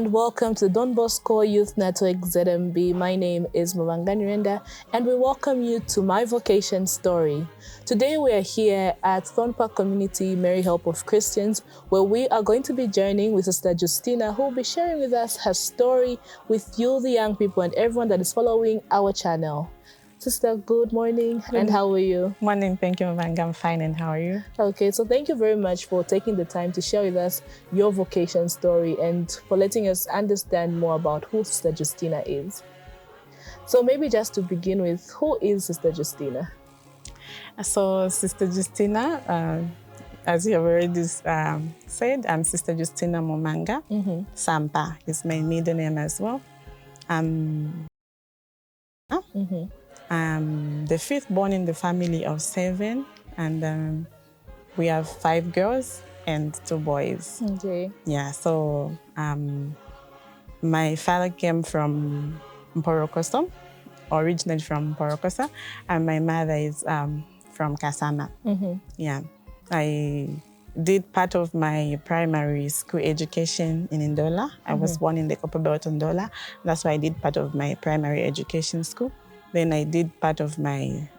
and welcome to the Don Bosco Youth Network ZMB. My name is Mumanga, and we welcome you to my vocation story. Today we are here at Thorn Park Community Mary Help of Christians, where we are going to be journeying with Sister Justina, who will be sharing with us her story with you, the young people, and everyone that is following our channel. Sister, good morning, and how are you? Morning, thank you, Mumanga. I'm fine, and how are you? Okay, so thank you very much for taking the time to share with us your vocation story and for letting us understand more about who Sister Justina is. So maybe just to begin with, who is Sister Justina? So, Sister Justina, as you have already said, I'm Sister Justina Mumanga. Sampa is my middle name as well. I'm the fifth born in the family of 7, and we have 5 girls and 2 boys. Okay. Yeah, so my father came from Mporokoso, originally from Mporokoso, and my mother is from Kasama. Yeah, I did part of my primary school education in Ndola. I was born in the Copper Belt Ndola. That's why I did part of my primary education school. Then I did part of my,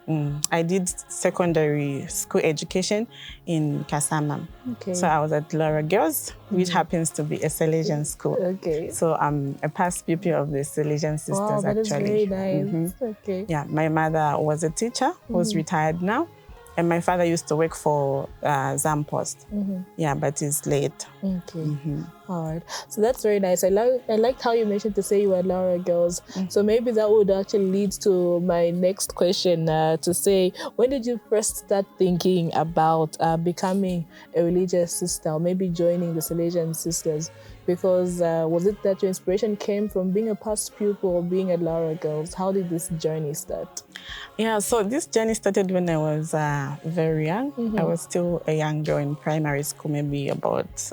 I did secondary school education in Kasama. Okay. So I was at Laura Girls, which happens to be a Salesian school. Okay. So I'm a past pupil of the Salesian sisters, wow, that actually. is very nice. Okay. Yeah, my mother was a teacher who's retired now. And my father used to work for Zampost. Yeah, but he's late. Okay. All right. So that's very nice. I liked how you mentioned to say you were Laura Girls. So maybe that would actually lead to my next question to say, when did you first start thinking about becoming a religious sister or maybe joining the Salesian Sisters? Because was it that your inspiration came from being a past pupil or being at Laura Girls? How did this journey start? Yeah, so this journey started when I was very young. I was still a young girl in primary school, maybe about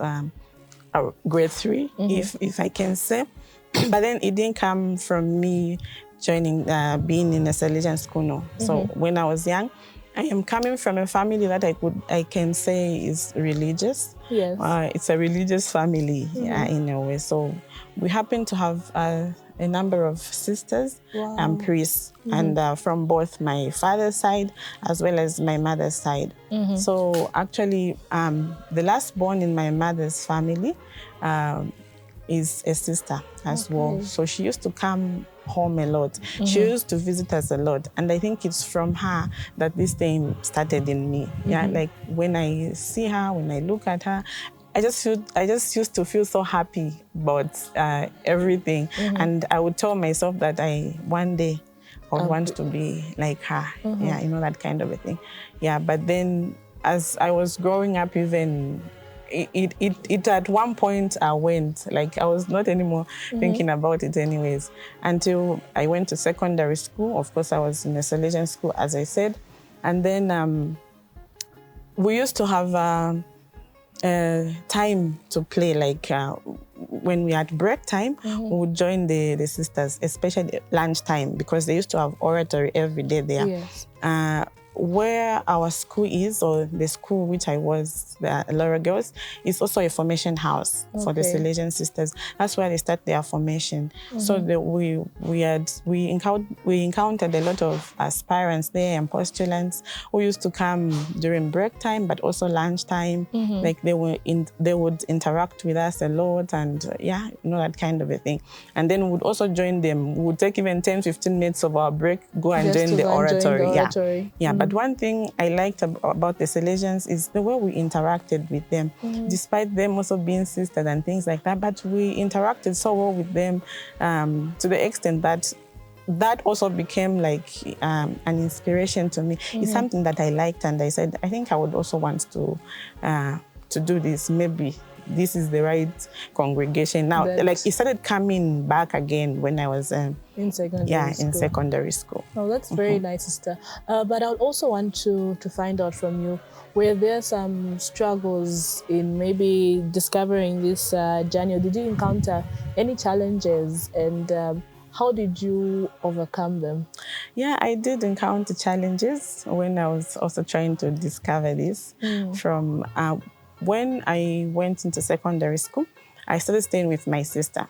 grade 3, if I can say. But then it didn't come from me joining, being in a Salesian school, no. So when I was young, I am coming from a family that I can say is religious. Yes. It's a religious family, in a way. So we happen to have a number of sisters and priests, and from both my father's side as well as my mother's side. So actually, the last born in my mother's family is a sister as well. So she used to come home a lot. She used to visit us a lot. And I think it's from her that this thing started in me. Yeah, like when I see her, when I look at her, I just used to feel so happy about everything. And I would tell myself that one day I would want to be like her. Yeah, you know, that kind of a thing. Yeah, but then as I was growing up, even it at one point I went, like I was not anymore thinking about it anyways, until I went to secondary school. Of course, I was in a Salesian school, as I said. And then we used to have time to play, like when we had break time, we would join the sisters, especially lunchtime, because they used to have oratory every day there. Yes. Where our school is, or the school which I was, the Laura Girls, is also a formation house for the Salesian sisters. That's where they start their formation. So we encountered a lot of aspirants there and postulants who used to come during break time, but also lunchtime. Like they would interact with us a lot, and yeah, you know, that kind of a thing. And then we would also join them. We would take even 10-15 minutes of our break, go and join the oratory. Yeah. But one thing I liked about the Salesians is the way we interacted with them, despite them also being sisters and things like that. But we interacted so well with them to the extent that that also became like an inspiration to me. It's something that I liked, and I said, I think I would also want to do this. Maybe this is the right congregation. Now, like it started coming back again when I was in secondary school. Oh, that's very nice, sister. But I would also want to find out from you, were there some struggles in maybe discovering this journey, or did you encounter any challenges, and how did you overcome them? Yeah, I did encounter challenges when I was also trying to discover this. From when I went into secondary school, I started staying with my sister.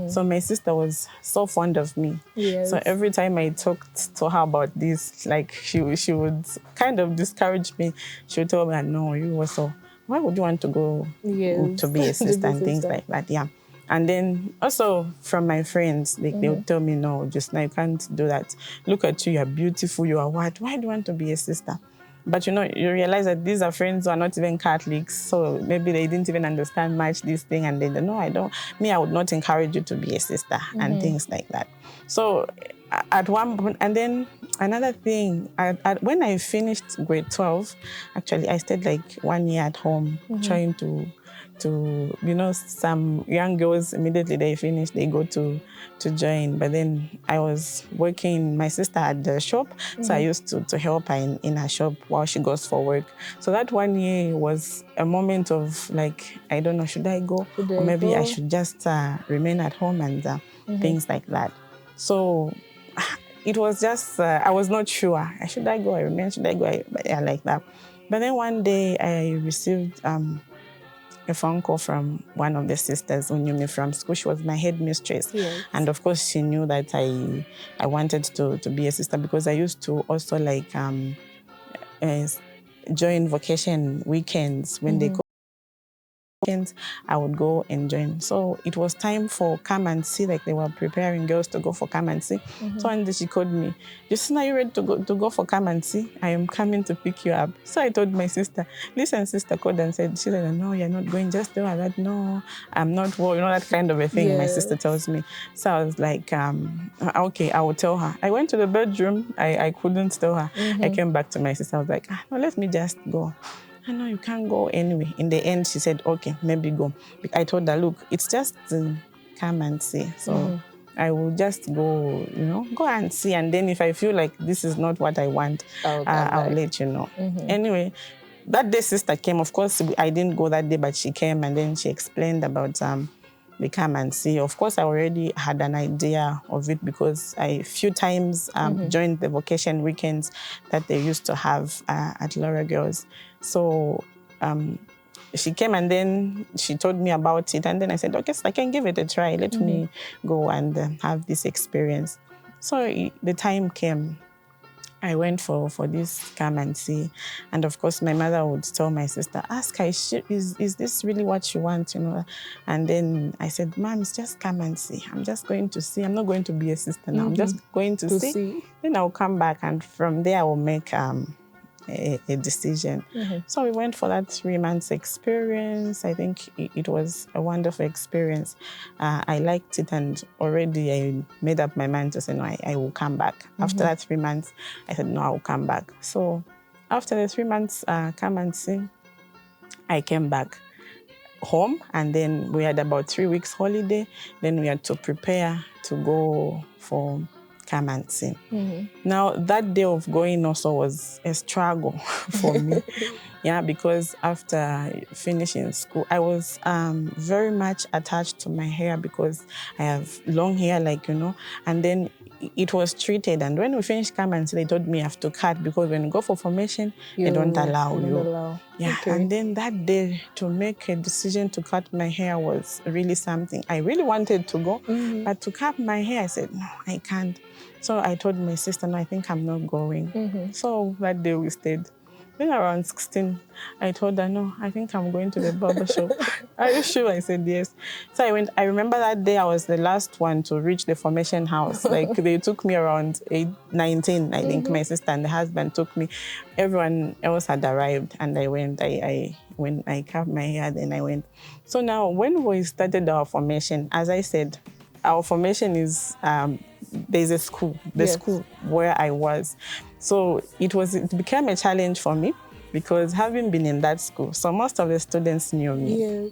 So my sister was so fond of me. Yes. So every time I talked to her about this, like she would kind of discourage me. She would tell me, no, you also, why would you want to go to be a sister and things like that? Yeah. And then also from my friends, they would tell me, no, just now you can't do that. Look at you, you're beautiful, you are what? Why do you want to be a sister? But you realize that these are friends who are not even Catholics, so maybe they didn't even understand much this thing, and they don't know, I would not encourage you to be a sister and things like that. So at one point, and then another thing, when I finished grade 12, actually I stayed like 1 year at home trying to some young girls, immediately they finish, they go to join. But then I was working, my sister had the shop, so I used to help her in her shop while she goes for work. So that 1 year was a moment of like, I don't know, should I go? Or maybe I should just remain at home and things like that. So it was just, I was not sure. Should I go? I remain? Should I go? Like that. But then one day I received a phone call from one of the sisters who knew me from school. She was my headmistress. Yes. And of course, she knew that I wanted to be a sister because I used to also like join Vocation weekends when they call weekends, I would go and join. So it was time for come and see, like they were preparing girls to go for come and see. So one day she called me, Justina, are you ready to go for come and see? I am coming to pick you up. So I told my sister, listen, sister called and said, she said, no, you're not going, just tell her that, no, I'm not, that kind of a thing. My sister tells me. So I was like, okay, I will tell her. I went to the bedroom, I couldn't tell her. I came back to my sister, I was like, no, let me just go. I know you can't go anyway. In the end, she said, okay, maybe go. I told her, look, it's just come and see. So I will just go, go and see. And then if I feel like this is not what I want, I'll let you know. Anyway, that day sister came. Of course, I didn't go that day, but she came and then she explained about the come and see. Of course, I already had an idea of it because I few times joined the Vocation weekends that they used to have at Laura Girls. So she came and then she told me about it. And then I said, okay, so I can give it a try. Let me go and have this experience. So the time came. I went for this come and see. And of course, my mother would tell my sister, ask her, is this really what you want, And then I said, Mom, it's just come and see. I'm just going to see. I'm not going to be a sister now. I'm just going to see. Then I'll come back. And from there, I will make a decision. So we went for that 3 months experience. I think it was a wonderful experience. I liked it, and already I made up my mind to say, no, I will come back. After that 3 months, I said, no, I will come back. So after the 3 months come and see, I came back home, and then we had about 3 weeks holiday. Then we had to prepare to go for come and see. Now, that day of going also was a struggle for me. Because after finishing school, I was very much attached to my hair because I have long hair, and then it was treated. And when we finished come and see, they told me I have to cut because when you go for formation, they don't allow you. And then that day, to make a decision to cut my hair was really something. I really wanted to go, but to cut my hair, I said, no, I can't. So I told my sister, no, I think I'm not going. So that day we stayed. Then around 16, I told her, no, I think I'm going to the barber shop. Are you sure? I said, yes. So I went. I remember that day I was the last one to reach the formation house. Like, they took me around 19, I think. My sister and the husband took me. Everyone else had arrived, and I went. When I cut my hair, then I went. So now, when we started our formation, as I said, our formation is, there's a school, school where I was. So it became a challenge for me because having been in that school, so most of the students knew me.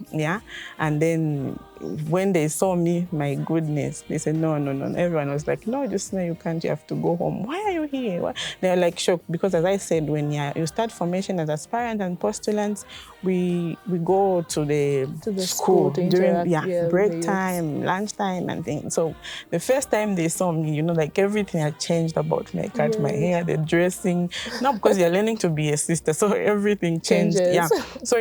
And then when they saw me, my goodness, they said, no. Everyone was like, no, Justina, you can't, you have to go home. Why are you here? They were like shocked because, as I said, when you start formation as aspirant and postulants, we go to the school to during interact, break time, lunchtime and things. So the first time they saw me, like everything had changed about me. I cut my hair, the dressing, not because you're learning to be a sister, so everything changed. Changes. Yeah. So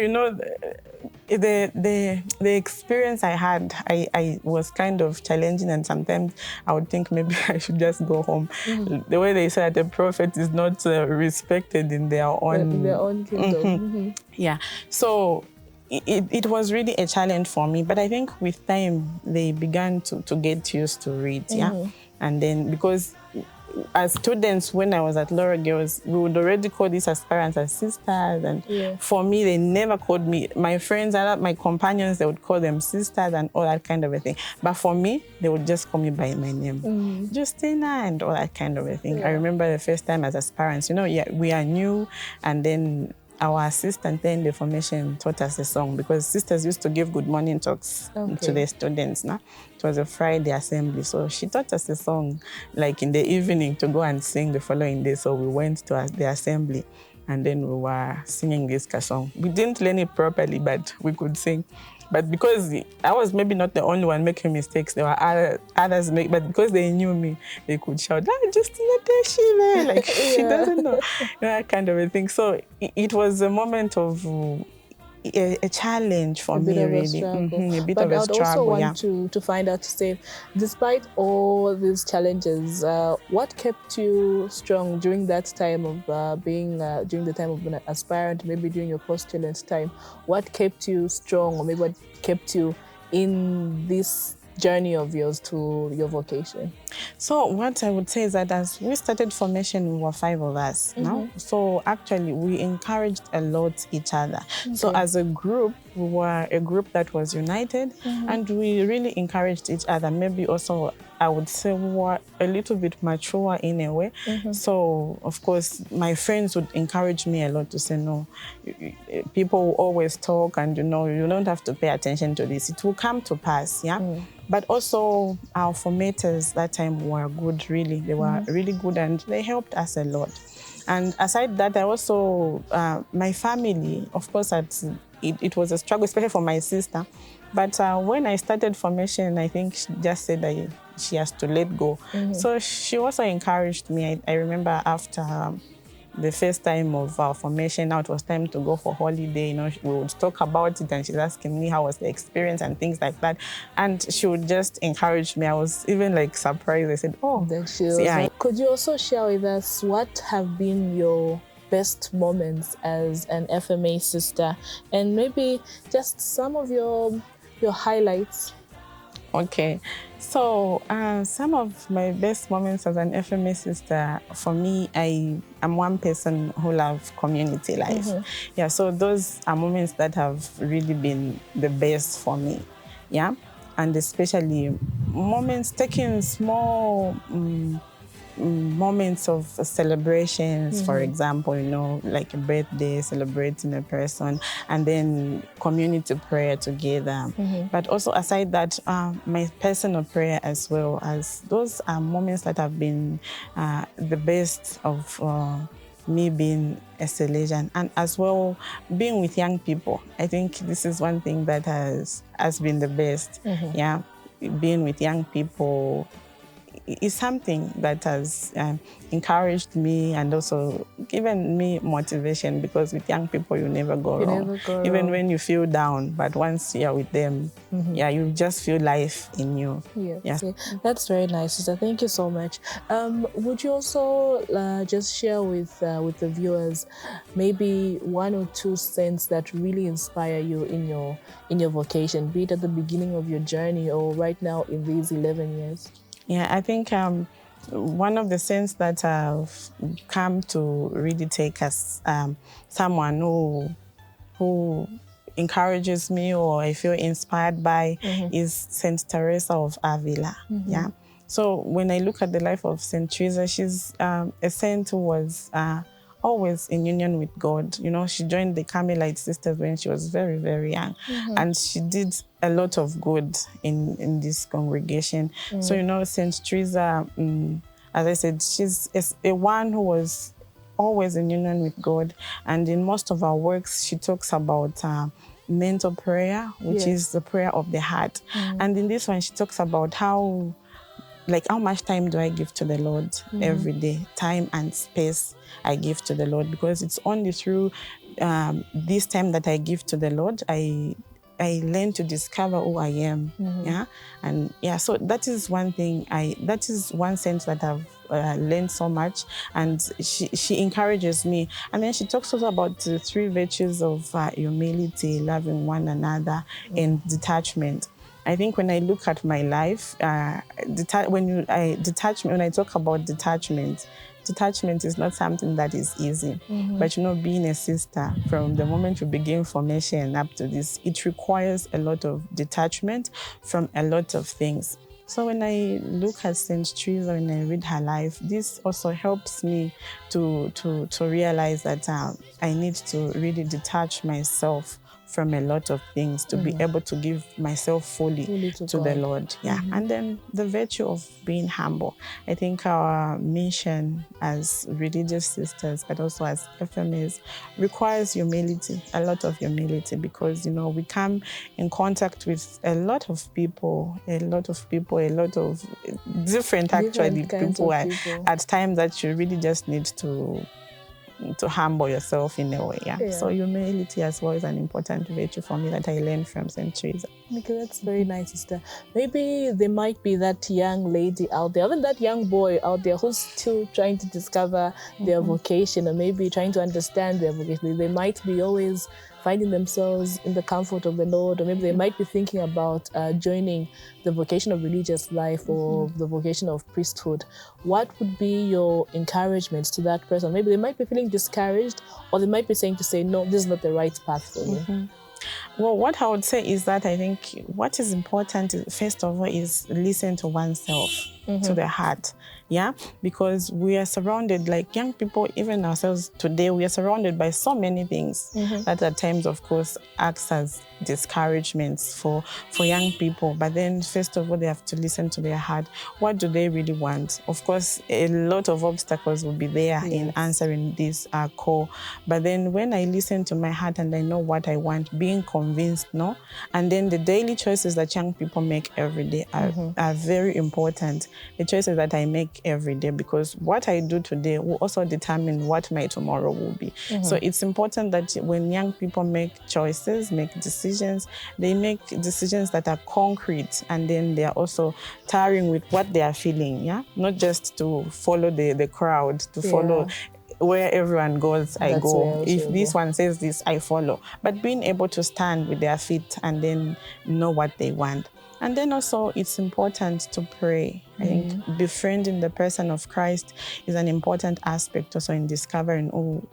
the experience I had, I was kind of challenging, and sometimes I would think maybe I should just go home. The way they said the prophet is not respected in their own kingdom. Yeah, so it was really a challenge for me, but I think with time they began to get used to it. And then because as students, when I was at Laura Girls, we would already call these aspirants as sisters. And for me, they never called me, my friends, my companions, they would call them sisters and all that kind of a thing. But for me, they would just call me by my name, Justina, and all that kind of a thing. I remember the first time as aspirants, we are new, and then our assistant there in the formation taught us a song, because sisters used to give good morning talks to the students. It was a Friday assembly, so she taught us a song like in the evening to go and sing the following day. So we went to the assembly, and then we were singing this song. We didn't learn it properly, but we could sing. But because I was maybe not the only one making mistakes, there were others but because they knew me, they could shout, Justina, like she doesn't know, that kind of a thing. So it was a moment of a challenge for me, really. A bit of a struggle. But I'd also want to find out, to say, despite all these challenges, what kept you strong during that time of during the time of an aspirant, maybe during your postulant time? What kept you strong, or maybe what kept you in this journey of yours to your vocation? So what I would say is that as we started formation, we were 5 of us. So actually we encouraged a lot each other. So as a group, we were a group that was united, and we really encouraged each other. Maybe also I would say we were a little bit mature in a way. So of course my friends would encourage me a lot to say, no, people will always talk, and you don't have to pay attention to this. It will come to pass, But also our formators that time were good, really. They were really good, and they helped us a lot. And aside that, I also, my family, of course, it was a struggle, especially for my sister. But when I started formation, I think she just said that she has to let go. So she also encouraged me. I remember after the first time of our formation, now it was time to go for holiday. We would talk about it, and she's asking me how was the experience and things like that. And she would just encourage me. I was even like surprised. I said, oh. Then she was Could you also share with us what have been your best moments as an FMA sister, and maybe just some of your highlights? Okay, so some of my best moments as an FMA sister, for me, I am one person who loves community life. So those are moments that have really been the best for me, and especially moments taking small moments of celebrations, for example, like a birthday, celebrating a person, and then community prayer together. But also aside that, my personal prayer as well, as those are moments that have been the best of me being a Salesian, and as well being with young people. I think this is one thing that has been the best. Being with young people is something that has encouraged me and also given me motivation, because with young people you never go wrong. Even when you feel down, but once you're with them, you just feel life in you. Yes. That's very nice, sister. Thank you so much. Would you also just share with the viewers maybe 1 or 2 saints that really inspire you in your vocation, be it at the beginning of your journey or right now in these 11 years? I think one of the saints that have come to really take us, someone who encourages me or I feel inspired by, is Saint Teresa of Avila. So when I look at the life of Saint Teresa, she's a saint who was always in union with God. She joined the Carmelite sisters when she was very, very young. And she did a lot of good in this congregation. So, Saint Teresa, as I said, she's a one who was always in union with God. And in most of our works, she talks about mental prayer, which is the prayer of the heart. And in this one, she talks about how much time do I give to the Lord every day? Time and space I give to the Lord, because it's only through this time that I give to the Lord, I learn to discover who I am. Yeah. And so that is one thing that is one sense that I've learned so much. And she encourages me. And then she talks also about the 3 virtues of humility, loving one another, and detachment. I think when I look at my life, when I talk about detachment is not something that is easy. But being a sister, from the moment you begin formation up to this, it requires a lot of detachment from a lot of things. So when I look at St. Teresa, when I read her life, this also helps me to realize that I need to really detach myself from a lot of things to be able to give myself fully to the Lord. And then the virtue of being humble. I think our mission as religious sisters, but also as FMAs, requires humility, a lot of humility, because we come in contact with a lot of people, a lot of different people at times that you really just need to humble yourself in a way. So humility as well is an important virtue for me that I learned from St. Teresa. Okay, that's very nice, sister. Maybe there might be that young lady out there, even that young boy out there who's still trying to discover their vocation, or maybe trying to understand their vocation. They might be always finding themselves in the comfort of the Lord, or maybe they might be thinking about joining the vocation of religious life or the vocation of priesthood. What would be your encouragement to that person? Maybe they might be feeling discouraged, or they might be saying no, this is not the right path for you. Well, what I would say is that I think what is important, first of all, is listen to oneself, to the heart. Because we are surrounded, like young people, even ourselves today, we are surrounded by so many things that at times, of course, acts as discouragements for young people. But then, first of all, they have to listen to their heart. What do they really want? Of course, a lot of obstacles will be there in answering this call. But then when I listen to my heart and I know what I want, being convinced, and then the daily choices that young people make every day are very important. The choices that I make every day, because what I do today will also determine what my tomorrow will be. So it's important that when young people make choices, make decisions, they make decisions that are concrete, and then they are also tarrying with what they are feeling, not just to follow the crowd, to follow where everyone goes, I go. If this one says this, I follow. But being able to stand with their feet and then know what they want. And then also, it's important to pray. I think befriending the person of Christ is an important aspect also in discovering who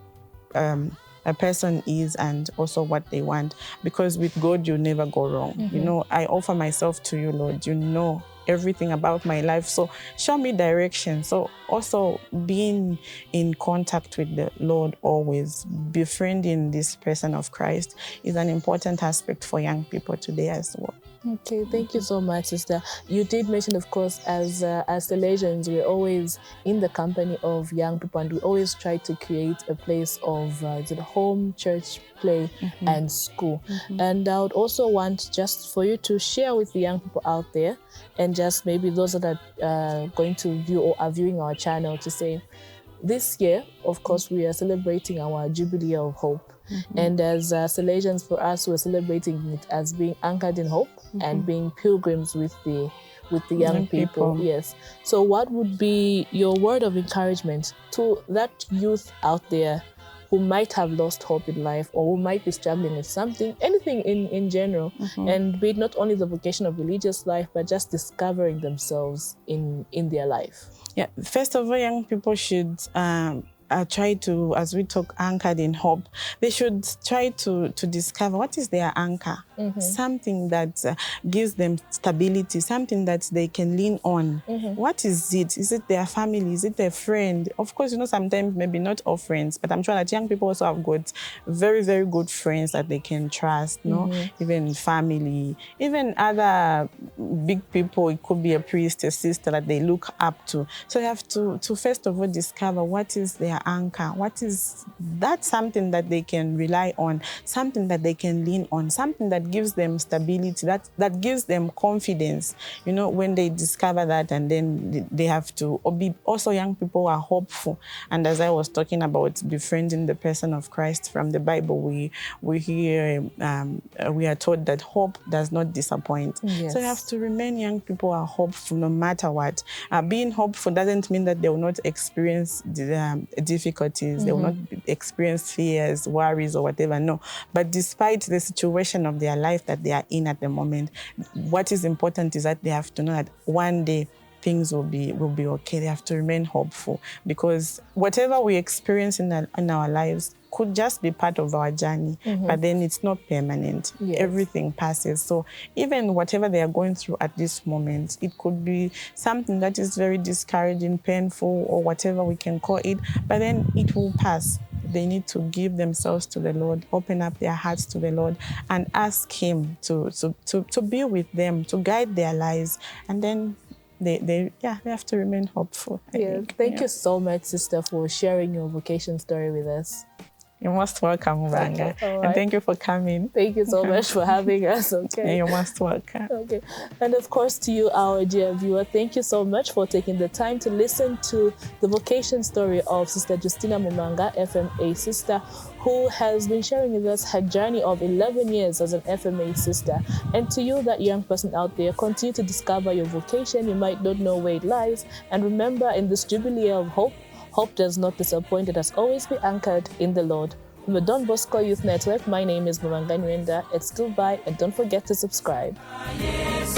a person is and also what they want. Because with God, you never go wrong. I offer myself to you, Lord. You know everything about my life. So show me direction. So also being in contact with the Lord always, befriending this person of Christ is an important aspect for young people today as well. Okay, thank you so much, sister. You did mention, of course, as Salesians, we're always in the company of young people, and we always try to create a place of home, church, play, and school. And I would also want just for you to share with the young people out there, and just maybe those that are going to view or are viewing our channel, to say, this year, of course, we are celebrating our Jubilee of Hope. And as Salesians, for us, we're celebrating it as being anchored in hope and being pilgrims with the young people. Yes. So what would be your word of encouragement to that youth out there who might have lost hope in life, or who might be struggling with something, anything in general, and be it not only the vocation of religious life, but just discovering themselves in their life? First of all, young people should try to, as we talk, anchored in hope, they should try to discover what is their anchor, something that gives them stability, something that they can lean on. What is it? Is it their family? Is it their friend? Of course, sometimes maybe not all friends, but I'm sure that young people also have got very, very good friends that they can trust, even family, even other big people. It could be a priest, a sister that they look up to. So you have to first of all discover what is their their anchor? What is that something that they can rely on, something that they can lean on, something that gives them stability, that gives them confidence, you know, when they discover that, and then they have to be. Also, young people are hopeful. And as I was talking about befriending the person of Christ from the Bible, we hear, we are taught that hope does not disappoint. Yes. So you have to remain, young people are hopeful no matter what. Being hopeful doesn't mean that they will not experience difficulties, they will not experience fears, worries, or whatever. No. But despite the situation of their life that they are in at the moment, what is important is that they have to know that one day things will be okay. They have to remain hopeful, because whatever we experience in our lives could just be part of our journey, but then it's not permanent. Yes. Everything passes. So even whatever they are going through at this moment, it could be something that is very discouraging, painful, or whatever we can call it, but then it will pass. They need to give themselves to the Lord, open up their hearts to the Lord, and ask Him to be with them, to guide their lives, and then they have to remain hopeful. Thank you so much, sister, for sharing your vocation story with us. You're most welcome, Mumanga. Okay, right. And thank you for coming. Thank you so much for having us, okay? You're most welcome. Okay. And of course, to you, our dear viewer, thank you so much for taking the time to listen to the vocation story of Sister Justina Mumanga, FMA sister, who has been sharing with us her journey of 11 years as an FMA sister. And to you, that young person out there, continue to discover your vocation. You might not know where it lies. And remember, in this jubilee of hope, hope does not disappoint. It has always been anchored in the Lord. From the Don Bosco Youth Network, my name is Mumanga. It's goodbye, and don't forget to subscribe. Yes,